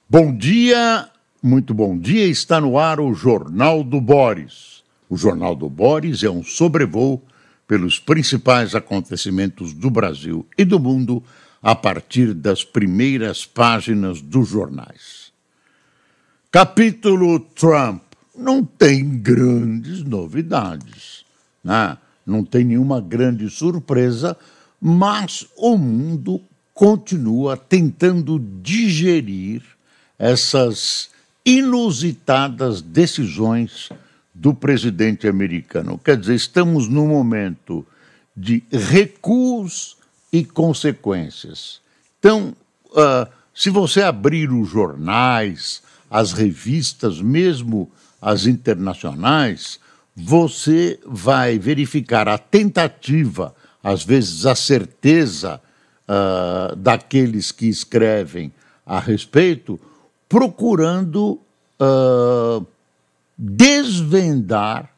Bom dia, muito bom dia. Está no ar o Jornal do Boris. O Jornal do Boris é um sobrevoo pelos principais acontecimentos do Brasil e do mundo a partir das primeiras páginas dos jornais. Capítulo Trump. Não tem grandes novidades, né? Não tem nenhuma grande surpresa, mas o mundo continua tentando digerir essas inusitadas decisões do presidente americano. Quer dizer, estamos num momento de recuos e consequências. Então, se você abrir os jornais, as revistas, mesmo as internacionais, você vai verificar a tentativa, às vezes a certeza daqueles que escrevem a respeito, procurando desvendar,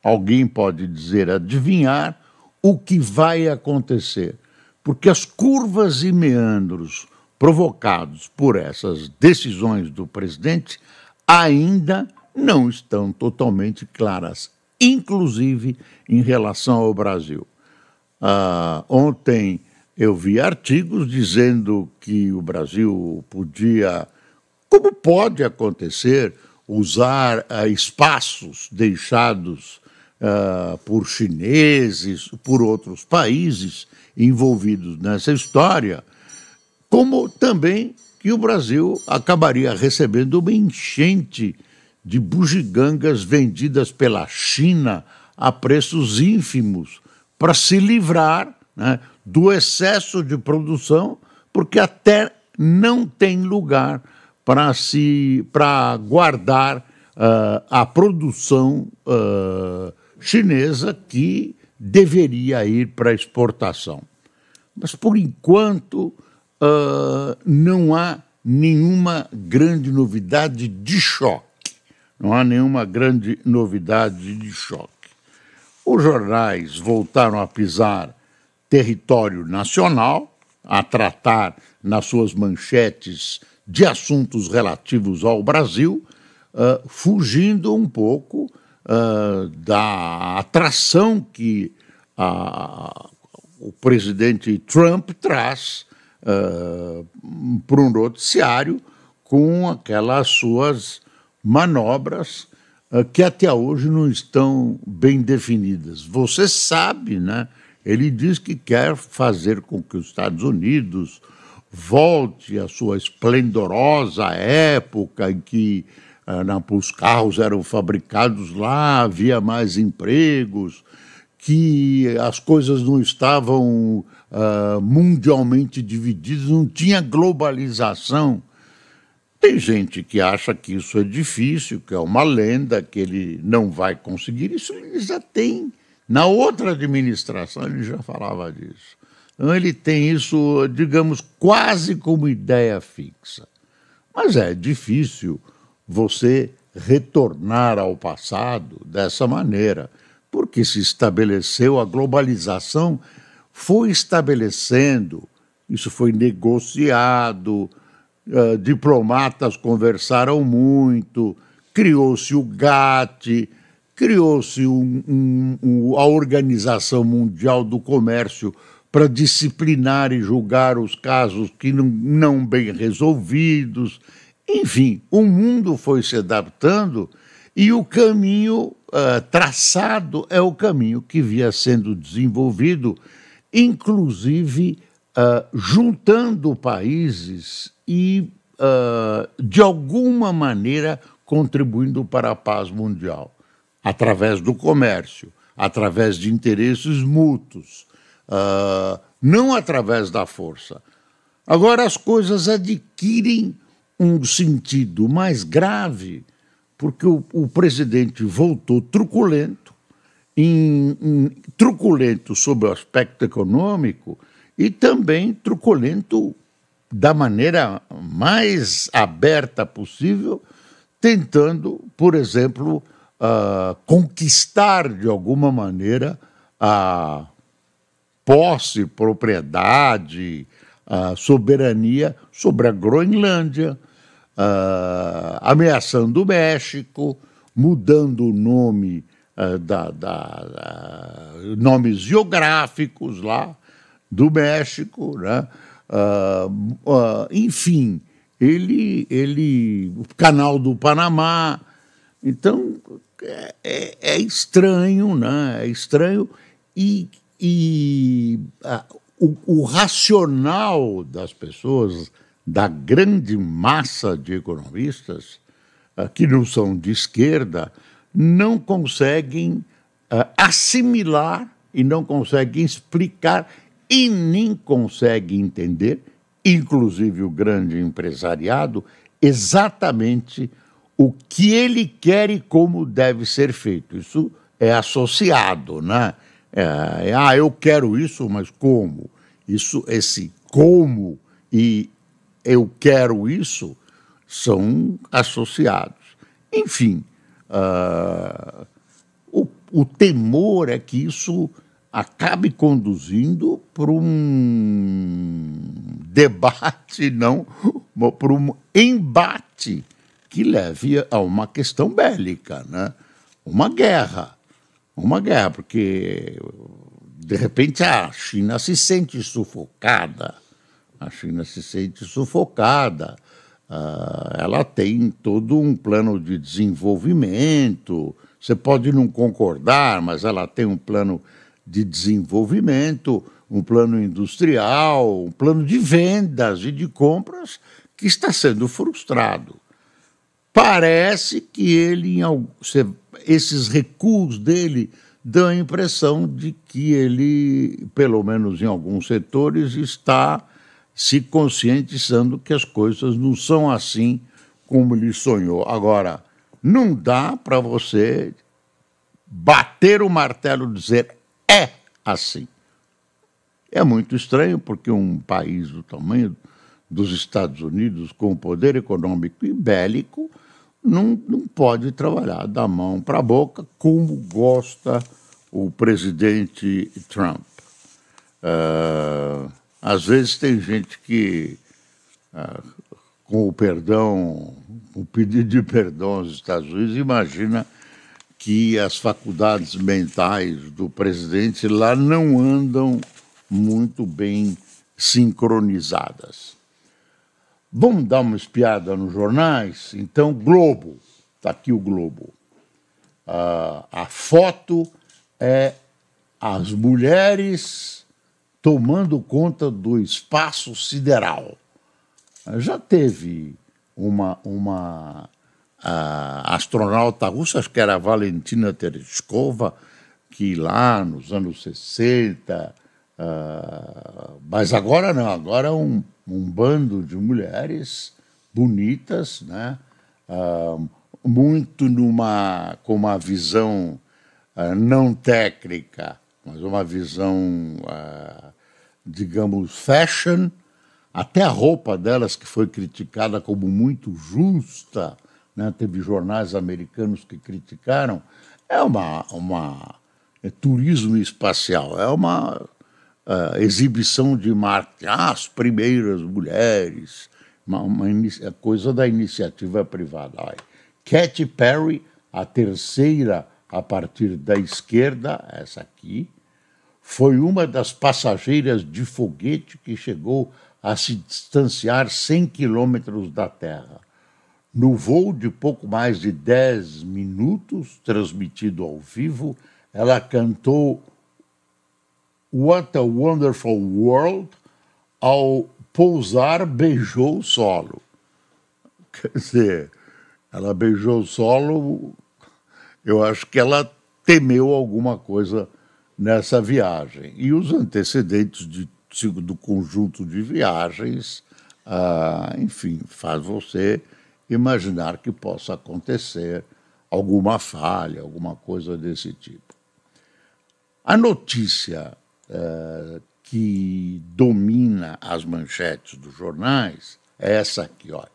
alguém pode dizer adivinhar, o que vai acontecer. Porque as curvas e meandros provocados por essas decisões do presidente ainda não estão totalmente claras, inclusive em relação ao Brasil. Ontem eu vi artigos dizendo que o Brasil podia, como pode acontecer, usar espaços deixados por chineses, por outros países envolvidos nessa história, como também que o Brasil acabaria recebendo uma enchente de bugigangas vendidas pela China a preços ínfimos para se livrar, né, do excesso de produção, porque até não tem lugar para guardar a produção chinesa que deveria ir para exportação. Mas, por enquanto, não há nenhuma grande novidade de choque. Não há nenhuma grande novidade de choque. Os jornais voltaram a pisar território nacional, a tratar nas suas manchetes de assuntos relativos ao Brasil, fugindo um pouco da atração que o presidente Trump traz para um noticiário com aquelas suas manobras que até hoje não estão bem definidas. Você sabe, né? Ele diz que quer fazer com que os Estados Unidos volte à sua esplendorosa época em que os carros eram fabricados lá, havia mais empregos, que as coisas não estavam mundialmente divididas, não tinha globalização. Tem gente que acha que isso é difícil, que é uma lenda, que ele não vai conseguir. Isso ele já tem. Na outra administração ele já falava disso. Então ele tem isso, digamos, quase como ideia fixa. Mas é difícil você retornar ao passado dessa maneira, porque se estabeleceu a globalização, foi estabelecendo, isso foi negociado, diplomatas conversaram muito, criou-se o GATT, criou-se a Organização Mundial do Comércio para disciplinar e julgar os casos que não bem resolvidos. Enfim, o mundo foi se adaptando e o caminho traçado é o caminho que via sendo desenvolvido, inclusive juntando países e, de alguma maneira, contribuindo para a paz mundial, através do comércio, através de interesses mútuos, não através da força. Agora as coisas adquirem um sentido mais grave, porque o presidente voltou truculento, truculento sob o aspecto econômico e também truculento da maneira mais aberta possível, tentando, por exemplo, conquistar de alguma maneira a posse, propriedade, a soberania sobre a Groenlândia, ameaçando o México, mudando o nome, nomes geográficos lá do México, né? Enfim, o canal do Panamá. Então, é estranho, né? É estranho o racional das pessoas, da grande massa de economistas, que não são de esquerda, não conseguem assimilar e não conseguem explicar e nem conseguem entender, inclusive o grande empresariado, exatamente o que ele quer e como deve ser feito. Isso é associado, né? Eu quero isso, mas como? Esse como e eu quero isso são associados. Enfim, o temor é que isso acabe conduzindo para um debate, não, para um embate que leve a uma questão bélica, né? Uma guerra, porque de repente a China se sente sufocada, ela tem todo um plano de desenvolvimento, você pode não concordar, mas ela tem um plano de desenvolvimento, um plano industrial, um plano de vendas e de compras que está sendo frustrado. Parece que esses recuos dele dão a impressão de que ele, pelo menos em alguns setores, está se conscientizando que as coisas não são assim como ele sonhou. Agora, não dá para você bater o martelo e dizer é assim. É muito estranho porque um país do tamanho dos Estados Unidos, com o poder econômico e bélico, não pode trabalhar da mão para a boca como gosta o presidente Trump. Às vezes tem gente que, com o pedido de perdão aos Estados Unidos, imagina que as faculdades mentais do presidente lá não andam muito bem sincronizadas. Vamos dar uma espiada nos jornais? Então, Globo, está aqui o Globo. A foto é as mulheres tomando conta do espaço sideral. Já teve uma astronauta russa, acho que era a Valentina Tereshkova, que lá nos anos 60, mas agora não, agora é um bando de mulheres bonitas, né? Muito com uma visão não técnica, mas uma visão, digamos, fashion. Até a roupa delas, que foi criticada como muito justa, né? Teve jornais americanos que criticaram, é turismo espacial, é uma exibição de marketing, as primeiras mulheres, coisa da iniciativa privada. Katy Perry, a terceira a partir da esquerda, essa aqui, foi uma das passageiras de foguete que chegou a se distanciar 100 quilômetros da Terra. No voo de pouco mais de 10 minutos, transmitido ao vivo, ela cantou What a Wonderful World, ao pousar, beijou o solo. Quer dizer, ela beijou o solo, eu acho que ela temeu alguma coisa nessa viagem. E os antecedentes do conjunto de viagens, enfim, faz você imaginar que possa acontecer alguma falha, alguma coisa desse tipo. A notícia que domina as manchetes dos jornais é essa aqui, olha.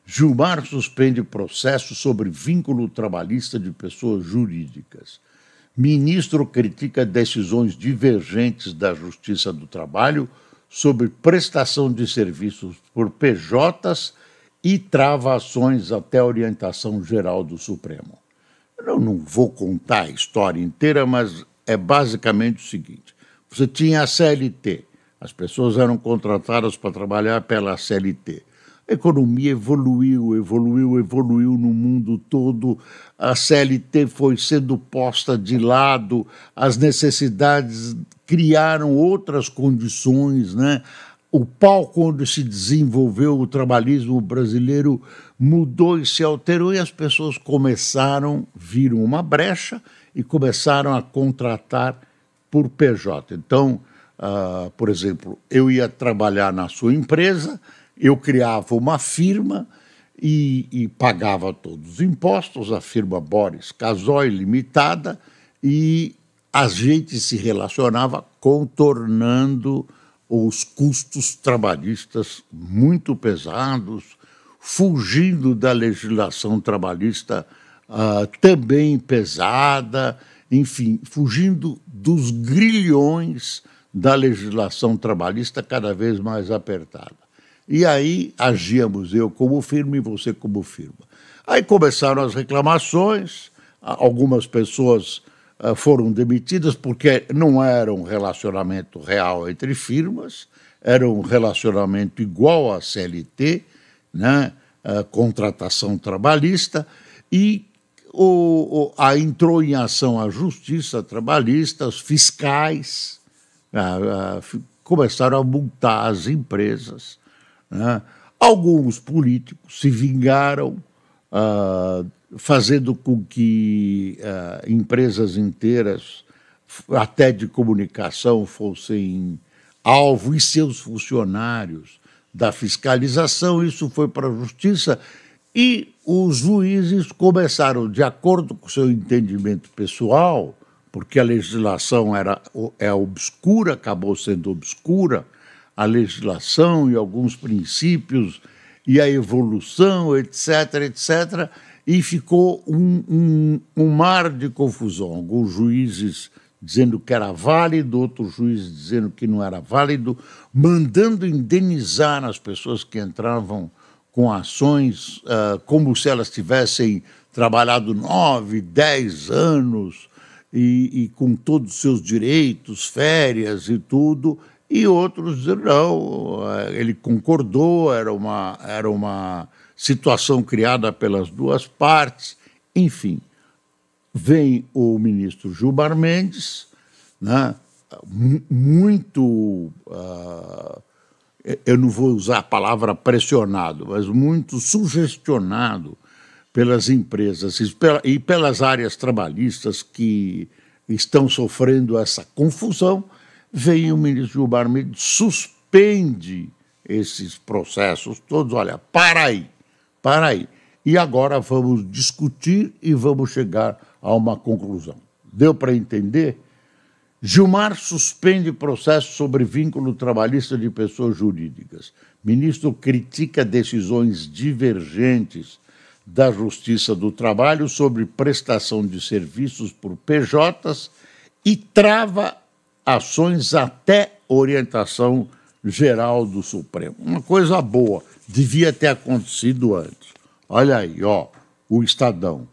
Gilmar suspende processo sobre vínculo trabalhista de pessoas jurídicas. Ministro critica decisões divergentes da Justiça do Trabalho sobre prestação de serviços por PJs e trava ações até a orientação geral do Supremo. Eu não vou contar a história inteira, mas é basicamente o seguinte: você tinha a CLT, as pessoas eram contratadas para trabalhar pela CLT. A economia evoluiu no mundo todo, a CLT foi sendo posta de lado, as necessidades criaram outras condições, né? O palco onde se desenvolveu o trabalhismo brasileiro mudou e se alterou e as pessoas viram uma brecha e começaram a contratar por PJ. Então, por exemplo, eu ia trabalhar na sua empresa, eu criava uma firma e pagava todos os impostos, a firma Boris Casoy Limitada, e a gente se relacionava contornando os custos trabalhistas muito pesados, fugindo da legislação trabalhista também pesada, enfim, fugindo dos grilhões da legislação trabalhista cada vez mais apertada. E aí agíamos eu como firma e você como firma. Aí começaram as reclamações, algumas pessoas foram demitidas porque não era um relacionamento real entre firmas, era um relacionamento igual à CLT, né, contratação trabalhista, e entrou em ação a Justiça Trabalhista, os fiscais começaram a multar as empresas, né? Alguns políticos se vingaram, fazendo com que empresas inteiras, até de comunicação, fossem alvo e seus funcionários da fiscalização. Isso foi para a Justiça e os juízes começaram, de acordo com o seu entendimento pessoal, porque a legislação é obscura, acabou sendo obscura, a legislação e alguns princípios e a evolução, etc., etc., e ficou um mar de confusão. Alguns juízes dizendo que era válido, outros juízes dizendo que não era válido, mandando indenizar as pessoas que entravam com ações como se elas tivessem trabalhado 9, 10 anos e com todos os seus direitos, férias e tudo, e outros dizeram não, ele concordou, era uma situação criada pelas duas partes. Enfim, vem o ministro Gilmar Mendes, né, muito, eu não vou usar a palavra pressionado, mas muito sugestionado pelas empresas e pelas áreas trabalhistas que estão sofrendo essa confusão. Vem o ministro Gilmar Mendes, suspende esses processos todos. Olha, para aí. E agora vamos discutir e vamos chegar a uma conclusão. Deu para entender? Gilmar suspende processo sobre vínculo trabalhista de pessoas jurídicas. Ministro critica decisões divergentes da Justiça do Trabalho sobre prestação de serviços por PJs e trava ações até orientação geral do Supremo. Uma coisa boa, devia ter acontecido antes. Olha aí, o Estadão.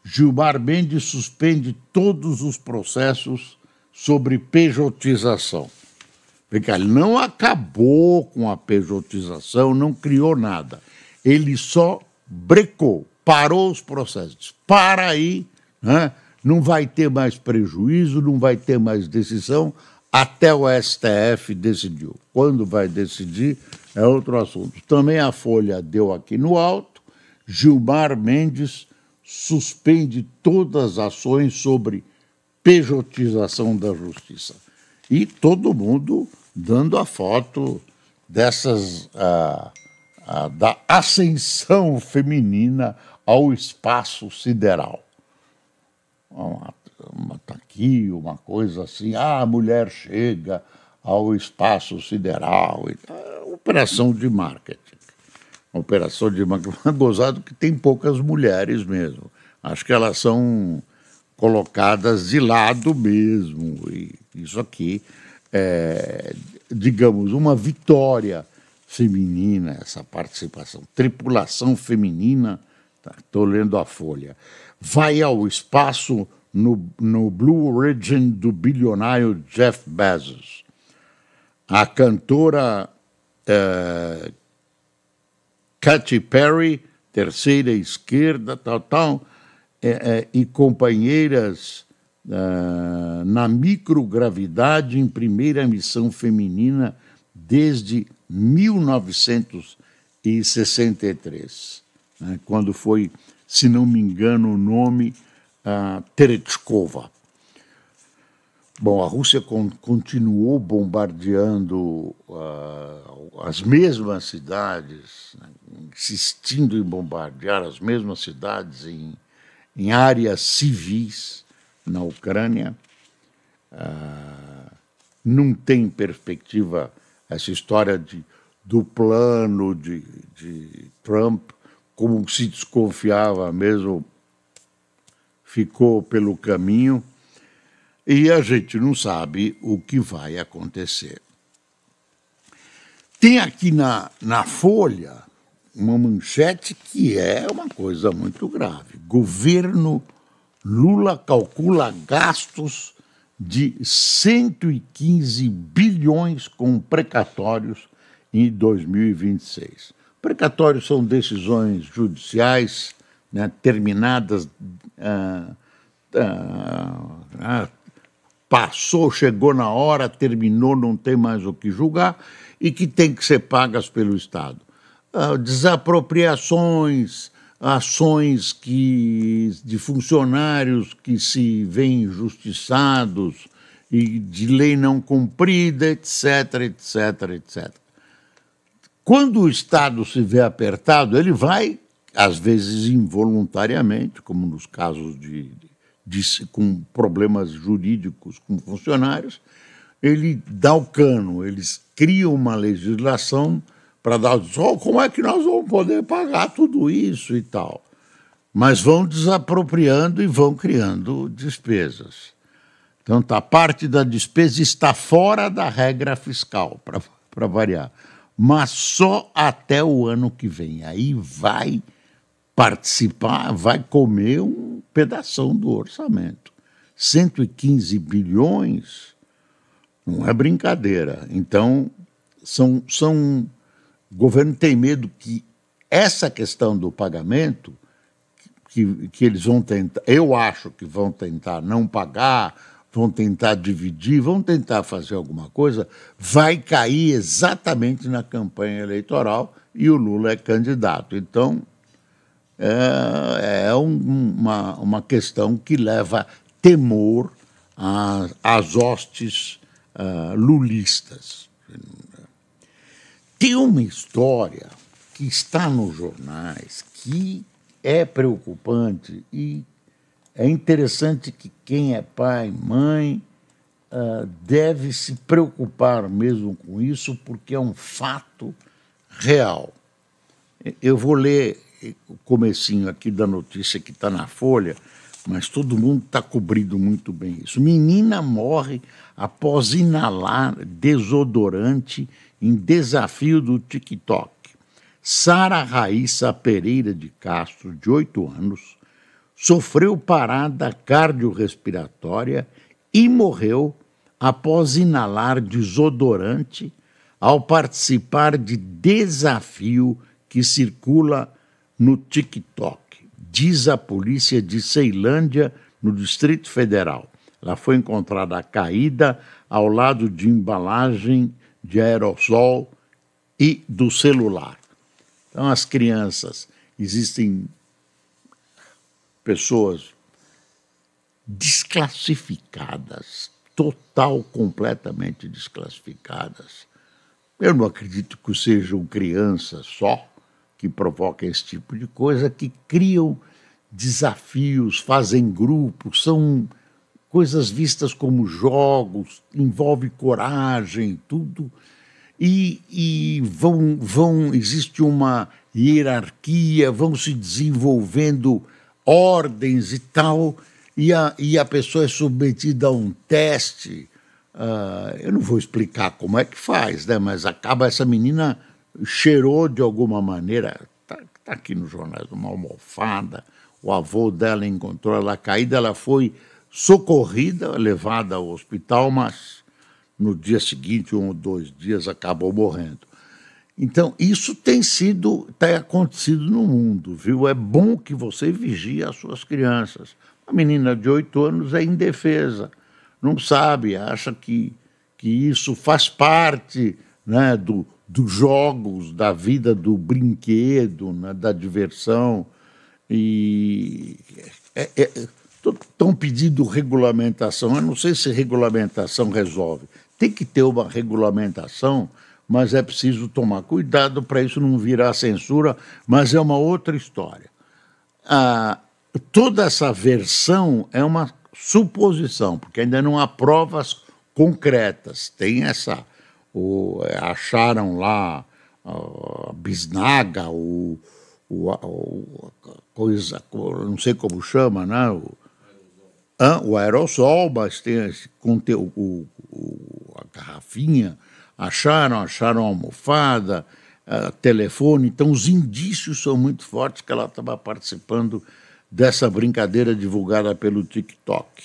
Gilmar Mendes suspende todos os processos sobre pejotização. Ele não acabou com a pejotização, não criou nada. Ele só brecou, parou os processos. Para aí, né? Não vai ter mais prejuízo, não vai ter mais decisão, até o STF decidiu. Quando vai decidir é outro assunto. Também a Folha deu aqui no alto, Gilmar Mendes suspende todas as ações sobre pejotização da Justiça. E todo mundo dando a foto dessas, da ascensão feminina ao espaço sideral. Tá aqui uma coisa assim, a mulher chega ao espaço sideral. Operação de marketing. Operação de marketing. Gozado que tem poucas mulheres mesmo. Acho que elas são colocadas de lado mesmo. E isso aqui é, digamos, uma vitória feminina, essa participação. Tripulação feminina, estou lendo a Folha, vai ao espaço no Blue Origin do bilionário Jeff Bezos. A cantora Katy Perry, terceira esquerda, e companheiras na microgravidade em primeira missão feminina desde 1963, né, quando foi, se não me engano, o nome Tereshkova. Bom, a Rússia continuou bombardeando as mesmas cidades, né, insistindo em bombardear as mesmas cidades em áreas civis na Ucrânia. Não tem perspectiva essa história do plano de Trump, como se desconfiava mesmo, ficou pelo caminho e a gente não sabe o que vai acontecer. Tem aqui na Folha uma manchete que é uma coisa muito grave. Governo Lula calcula gastos de 115 bilhões com precatórios em 2026. Precatórios são decisões judiciais, né, terminadas, passou, chegou na hora, terminou, não tem mais o que julgar e que tem que ser pagas pelo Estado. Desapropriações, ações de funcionários que se veem injustiçados e de lei não cumprida, etc, etc, etc. Quando o Estado se vê apertado, ele vai, às vezes involuntariamente, como nos casos com problemas jurídicos com funcionários, ele dá o cano, eles criam uma legislação para dar como é que nós vamos poder pagar tudo isso e tal. Mas vão desapropriando e vão criando despesas. Então, parte da despesa está fora da regra fiscal, para variar. Mas só até o ano que vem. Aí vai participar, vai comer um pedação do orçamento. 115 bilhões não é brincadeira. Então, o governo tem medo que essa questão do pagamento, que eles vão tentar, eu acho que vão tentar não pagar, vão tentar dividir, vão tentar fazer alguma coisa, vai cair exatamente na campanha eleitoral e o Lula é candidato. Então, é uma questão que leva temor às hostes lulistas. Tem uma história que está nos jornais que é preocupante e é interessante que quem é pai, mãe, deve se preocupar mesmo com isso, porque é um fato real. Eu vou ler o comecinho aqui da notícia que está na Folha, mas todo mundo está cobrindo muito bem isso. Menina morre após inalar desodorante em desafio do TikTok. Sara Raíssa Pereira de Castro, de 8 anos, sofreu parada cardiorrespiratória e morreu após inalar desodorante ao participar de desafio que circula no TikTok, diz a polícia de Ceilândia, no Distrito Federal. Ela foi encontrada caída ao lado de embalagem de aerossol e do celular. Então, as crianças, existem pessoas desclassificadas, completamente desclassificadas. Eu não acredito que sejam crianças só que provoquem esse tipo de coisa, que criam desafios, fazem grupos, são coisas vistas como jogos, envolve coragem, tudo, e existe uma hierarquia, vão se desenvolvendo ordens e tal, e a pessoa é submetida a um teste. Eu não vou explicar como é que faz, né? Mas acaba essa menina cheirou de alguma maneira, está aqui no jornal, uma almofada, o avô dela encontrou ela caída, ela foi socorrida, levada ao hospital, mas no dia seguinte, 1 ou 2 dias, acabou morrendo. Então, isso tem acontecido no mundo, viu? É bom que você vigie as suas crianças. A menina de 8 anos é indefesa, não sabe, acha que isso faz parte, né, dos jogos, da vida do brinquedo, né, da diversão. E estão pedindo regulamentação. Eu não sei se regulamentação resolve. Tem que ter uma regulamentação, mas é preciso tomar cuidado para isso não virar censura, mas é uma outra história. Toda essa versão é uma suposição, porque ainda não há provas concretas. Tem acharam lá a bisnaga, coisa, não sei como chama, né? O aerossol, mas tem esse conteúdo, a garrafinha, acharam a almofada, telefone, então os indícios são muito fortes que ela estava participando dessa brincadeira divulgada pelo TikTok.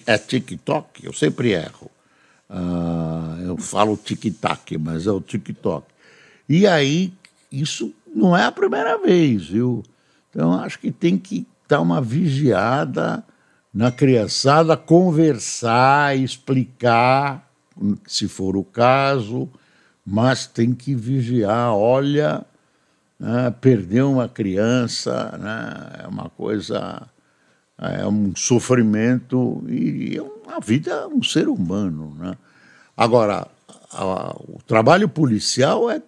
É TikTok? Eu sempre erro. Eu falo tic-tac, mas é o TikTok. E aí, isso não é a primeira vez, viu? Então, acho que tem que dar uma vigiada na criançada, conversar, explicar, se for o caso, mas tem que vigiar. Olha, né, perder uma criança, né, é uma coisa, é um sofrimento e a vida é um ser humano, né? Agora, o trabalho policial é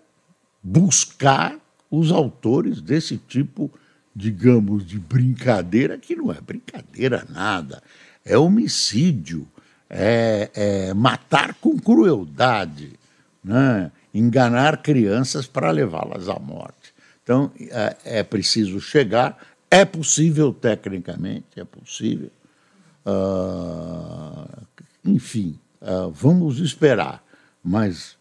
buscar os autores desse tipo, digamos, de brincadeira, que não é brincadeira nada, é homicídio, é matar com crueldade, né? Enganar crianças para levá-las à morte. Então, é preciso chegar, é possível tecnicamente, é possível, enfim, vamos esperar, mas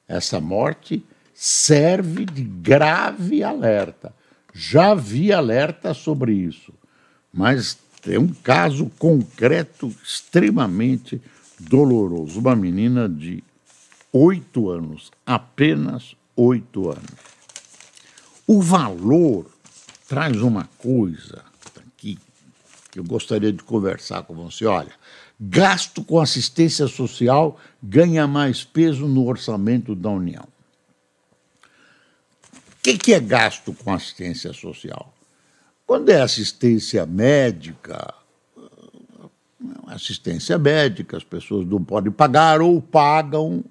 essa morte serve de grave alerta. Já vi alerta sobre isso, mas é um caso concreto extremamente doloroso. Uma menina de 8 anos, apenas 8 anos. O valor traz uma coisa aqui que eu gostaria de conversar com você. Olha, gasto com assistência social ganha mais peso no orçamento da União. O que é gasto com assistência social? Quando é assistência médica, as pessoas não podem pagar ou pagam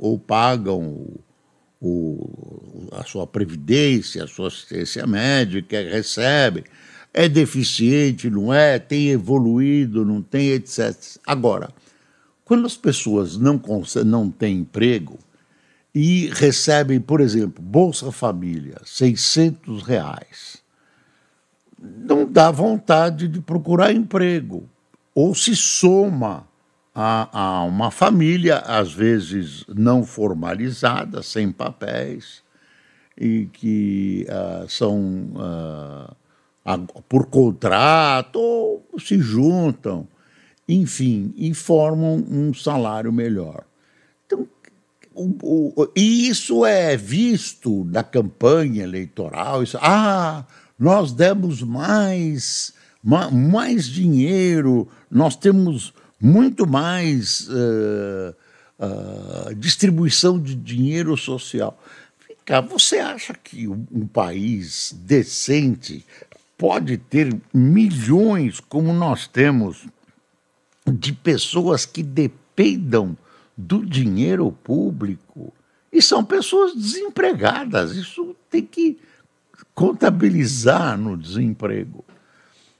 a sua previdência, a sua assistência médica, recebem. É deficiente, não é? Tem evoluído, não tem, etc. Agora, quando as pessoas não têm emprego e recebem, por exemplo, Bolsa Família, R$ 600, não dá vontade de procurar emprego. Ou se soma a uma família, às vezes não formalizada, sem papéis, e que são por contrato, ou se juntam, enfim, e formam um salário melhor. Então, e isso é visto na campanha eleitoral. Nós demos mais dinheiro, nós temos muito mais distribuição de dinheiro social. Você acha que um país decente pode ter milhões, como nós temos, de pessoas que dependam do dinheiro público? E são pessoas desempregadas, isso tem que contabilizar no desemprego.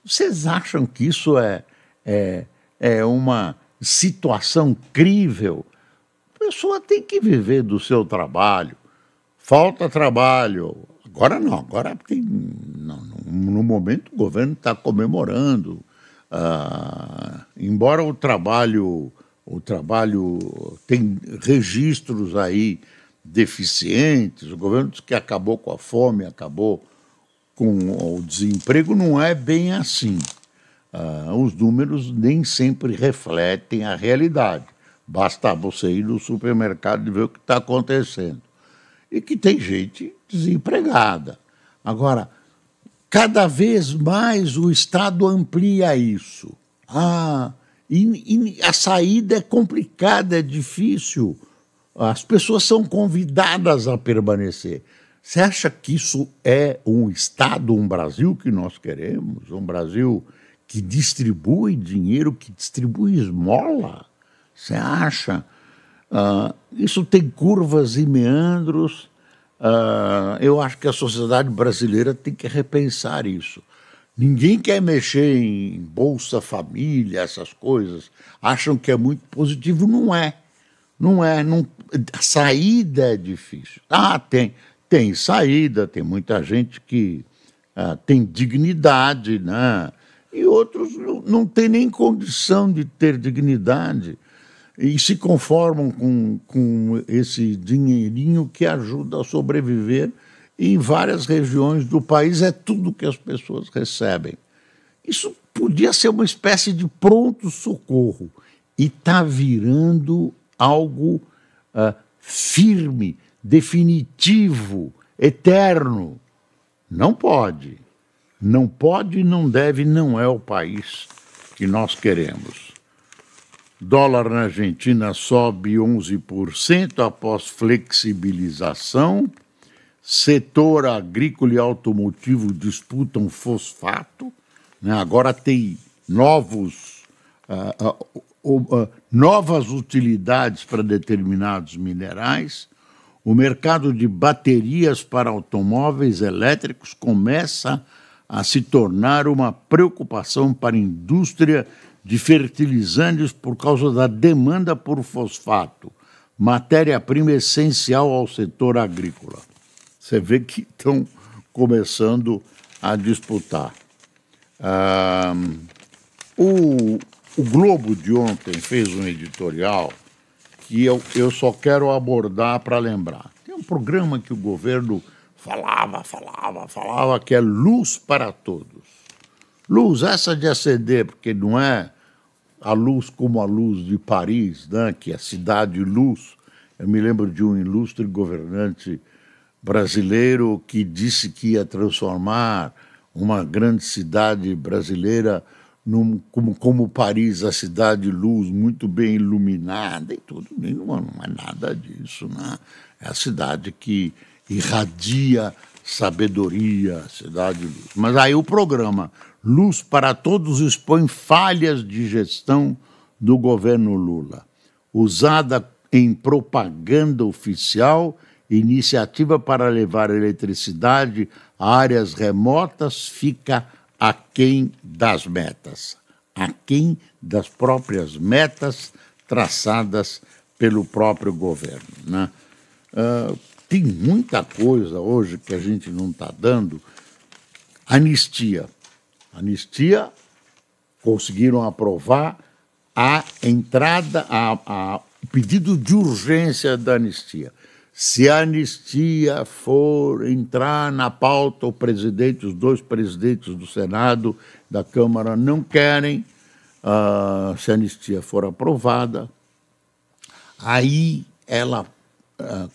Vocês acham que isso é uma situação crível? A pessoa tem que viver do seu trabalho. Falta trabalho. Agora não, agora tem. No momento o governo está comemorando. Embora o trabalho tem registros aí deficientes, o governo diz que acabou com a fome, acabou com o desemprego. Não é bem assim. Os números nem sempre refletem a realidade. Basta você ir no supermercado e ver o que está acontecendo. E que tem gente desempregada. Agora, cada vez mais o Estado amplia isso. E a saída é complicada, é difícil. As pessoas são convidadas a permanecer. Você acha que isso é um Estado, um Brasil que nós queremos? Um Brasil que distribui dinheiro, que distribui esmola? Você acha? Isso tem curvas e meandros. Eu acho que a sociedade brasileira tem que repensar isso. Ninguém quer mexer em Bolsa Família, essas coisas. Acham que é muito positivo. Não é. Não é. Não, a saída é difícil. Tem saída, tem muita gente que tem dignidade, né? E outros não têm nem condição de ter dignidade e se conformam com esse dinheirinho que ajuda a sobreviver. E em várias regiões do país é tudo que as pessoas recebem. Isso podia ser uma espécie de pronto-socorro e está virando algo firme, definitivo, eterno. Não pode. Não pode, não deve, não é o país que nós queremos. Dólar na Argentina sobe 11% após flexibilização. Setor agrícola e automotivo disputam fosfato, né? Agora tem novas utilidades para determinados minerais. O mercado de baterias para automóveis elétricos começa a se tornar uma preocupação para a indústria de fertilizantes por causa da demanda por fosfato, matéria-prima essencial ao setor agrícola. Você vê que estão começando a disputar. O Globo de ontem fez um editorial que eu só quero abordar para lembrar. Tem um programa que o governo falava, que é Luz para Todos. Luz, essa de acender, porque não é a luz como a luz de Paris, né, que é a cidade luz. Eu me lembro de um ilustre governante brasileiro que disse que ia transformar uma grande cidade brasileira como Paris, a cidade luz, muito bem iluminada e tudo. Não é nada disso, né? É a cidade que irradia sabedoria, cidade luz. Mas aí o programa Luz para Todos expõe falhas de gestão do governo Lula, usada em propaganda oficial, iniciativa para levar eletricidade a áreas remotas fica aquém das metas, aquém das próprias metas traçadas pelo próprio governo, né? Tem muita coisa hoje que a gente não está dando. Anistia, conseguiram aprovar a entrada, o pedido de urgência da anistia. Se a anistia for entrar na pauta, os dois presidentes do Senado, da Câmara, não querem. Se a anistia for aprovada, aí ela,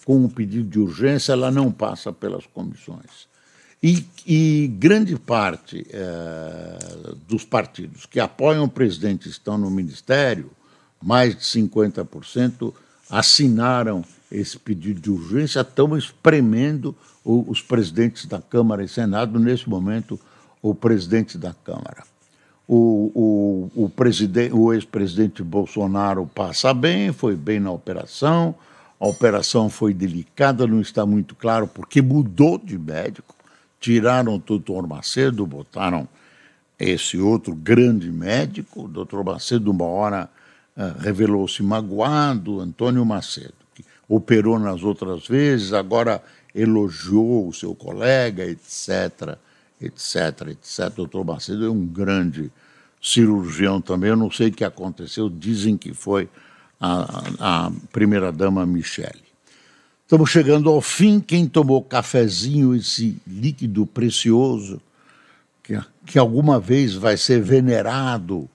com o pedido de urgência, ela não passa pelas comissões. E grande parte dos partidos que apoiam o presidente estão no Ministério, mais de 50%, assinaram esse pedido de urgência, estão espremendo os presidentes da Câmara e Senado, nesse momento, o presidente da Câmara. O ex-presidente Bolsonaro passa bem, foi bem na operação, a operação foi delicada, não está muito claro porque mudou de médico, tiraram o doutor Macedo, botaram esse outro grande médico. O doutor Macedo, uma hora, revelou-se magoado, Antônio Macedo, que operou nas outras vezes, agora elogiou o seu colega, etc. O doutor Macedo é um grande cirurgião também. Eu não sei o que aconteceu, dizem que foi a primeira-dama Michele. Estamos chegando ao fim. Quem tomou cafezinho, esse líquido precioso, que alguma vez vai ser venerado,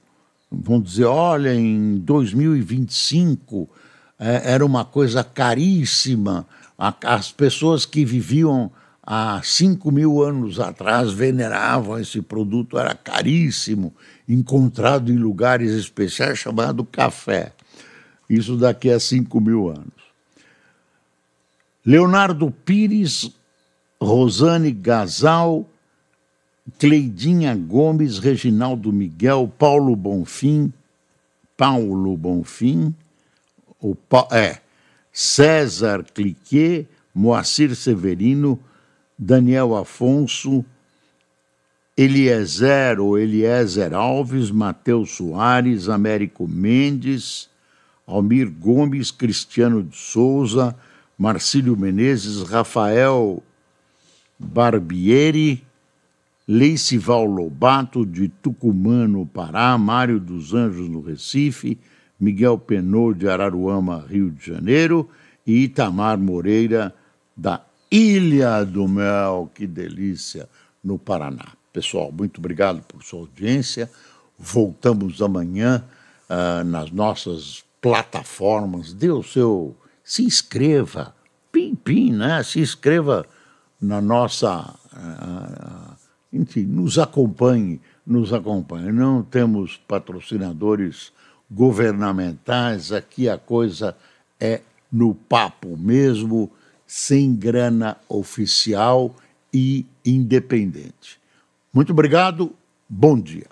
vão dizer, olha, em 2025 era uma coisa caríssima, as pessoas que viviam há 5.000 anos atrás veneravam esse produto, era caríssimo, encontrado em lugares especiais, chamado café. Isso daqui a 5.000 anos. Leonardo Pires, Rosane Gasal, Cleidinha Gomes, Reginaldo Miguel, Paulo Bonfim, César Cliquet, Moacir Severino, Daniel Afonso, Eliezer Alves, Matheus Soares, Américo Mendes, Almir Gomes, Cristiano de Souza, Marcílio Menezes, Rafael Barbieri, Leicival Lobato, de Tucumã, no Pará, Mário dos Anjos, no Recife, Miguel Penot, de Araruama, Rio de Janeiro, e Itamar Moreira, da Ilha do Mel, que delícia, no Paraná. Pessoal, muito obrigado por sua audiência. Voltamos amanhã nas nossas plataformas. Dê o seu... Se inscreva, pim, né? Se inscreva na nossa... enfim, nos acompanhe. Não temos patrocinadores governamentais, aqui a coisa é no papo mesmo, sem grana oficial e independente. Muito obrigado, bom dia.